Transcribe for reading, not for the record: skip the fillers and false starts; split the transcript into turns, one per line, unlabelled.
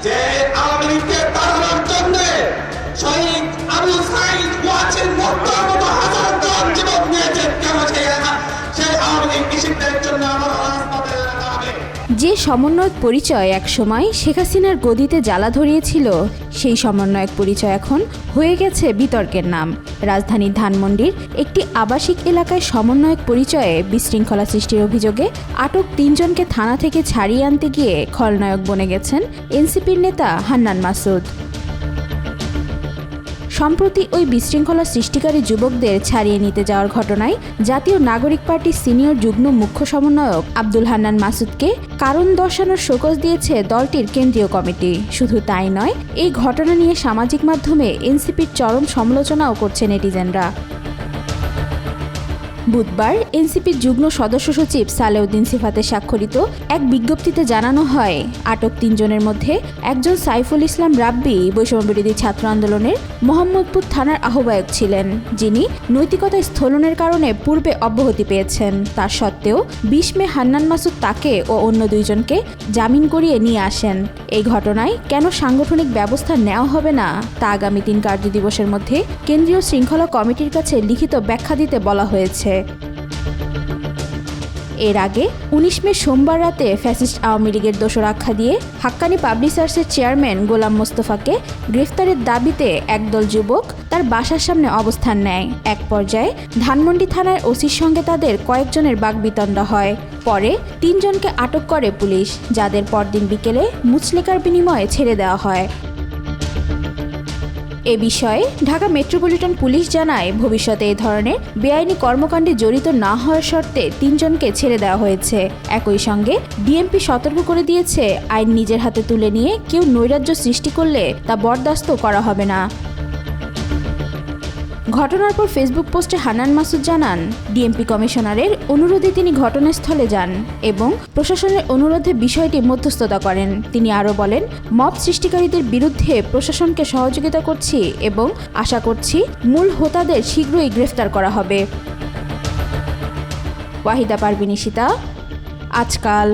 যে আওয়ামী লীগকে তাড়ানোর জন্য শহীদ আবু সাঈদ ওয়াজির মোর্তার মতো হাজার জন যুবক নিয়েছেন। কেন সেই আওয়ামী লীগ নিষিদ্ধের জন্য আমার রাজপথে রাখা হবে।
যে সমন্বয়ক পরিচয় এক সময় শেখ হাসিনার গদিতে জ্বালা ধরিয়েছিল, সেই সমন্বয়ক পরিচয় এখন হয়ে গেছে বিতর্কের নাম। রাজধানীর ধানমন্ডির একটি আবাসিক এলাকায় সমন্বয়ক পরিচয়ে বিশৃঙ্খলা সৃষ্টির অভিযোগে আটক ৩ জনকে থানা থেকে ছাড়িয়ে আনতে গিয়ে খলনায়ক বনে গেছেন এনসিপির নেতা হান্নান মাসুদ। সম্প্রতি ওই বিশৃঙ্খলা সৃষ্টিকারী যুবকদের ছাড়িয়ে নিতে যাওয়ার ঘটনায় জাতীয় নাগরিক পার্টির সিনিয়র যুগ্ম মুখ্য সমন্বয়ক আব্দুল হান্নান মাসুদকে কারণ দর্শানোর শোকজ দিয়েছে দলটির কেন্দ্রীয় কমিটি। শুধু তাই নয়, এই ঘটনা নিয়ে সামাজিক মাধ্যমে এনসিপির চরম সমালোচনাও করছে নেটিজেনরা। বুধবার এনসিপির যুগ্ম সদস্য সচিব সালেউদ্দিন সিফাতের স্বাক্ষরিত এক বিজ্ঞপ্তিতে জানানো হয়, আটক ৩ জনের মধ্যে একজন সাইফুল ইসলাম রাব্বি বৈষম্যবিরোধী ছাত্র আন্দোলনের মোহাম্মদপুর থানার আহ্বায়ক ছিলেন, যিনি নৈতিকতা স্থলনের কারণে পূর্বে অব্যাহতি পেয়েছেন। তা সত্ত্বেও ২০ মে হান্নান মাসুদ তাকে ও অন্য ২ জনকে জামিন করিয়ে নিয়ে আসেন। এই ঘটনায় কেন সাংগঠনিক ব্যবস্থা নেওয়া হবে না তা আগামী ৩ কার্যদিবসের মধ্যে কেন্দ্রীয় শৃঙ্খলা কমিটির কাছে লিখিত ব্যাখ্যা দিতে বলা হয়েছে। এর আগে ১৯ মে সোমবার রাতে ফ্যাসিস্ট আওয়ামী লীগের দোসর আখ্যা দিয়ে হাক্কানি পাবলিশার্সের চেয়ারম্যান গোলাম মোস্তফাকে গ্রেফতারের দাবিতে একদল যুবক তার বাসার সামনে অবস্থান নেয়। এক পর্যায়ে ধানমন্ডি থানার ওসির সঙ্গে তাদের কয়েকজনের বাগবিতণ্ডা হয়। পরে ৩ জনকে আটক করে পুলিশ, যাদের পরদিন বিকেলে মুচলেকার বিনিময়ে ছেড়ে দেওয়া হয়। এ বিষয়ে ঢাকা মেট্রোপলিটন পুলিশ জানায়, ভবিষ্যতে এই ধরনের বেআইনি কর্মকাণ্ডে জড়িত না হওয়ার শর্তে ৩ জনকে ছেড়ে দেওয়া হয়েছে। একই সঙ্গে ডিএমপি সতর্ক করে দিয়েছে, আইন নিজের হাতে তুলে নিয়ে কেউ নৈরাজ্য সৃষ্টি করলে তা বরদাস্ত করা হবে না। ঘটনার পর ফেসবুক পোস্টে হান্নান মাসুদ জানান, ডিএমপি কমিশনারের অনুরোধে তিনি ঘটনাস্থলে যান এবং প্রশাসনের অনুরোধে বিষয়টি মধ্যস্থতা করেন। তিনি আরও বলেন, মব সৃষ্টিকারীদের বিরুদ্ধে প্রশাসনকে সহযোগিতা করছি এবং আশা করছি মূল হোতাদের শীঘ্রই গ্রেফতার করা হবে। ওয়াহিদা পারভিন ইশিতা, আজকাল।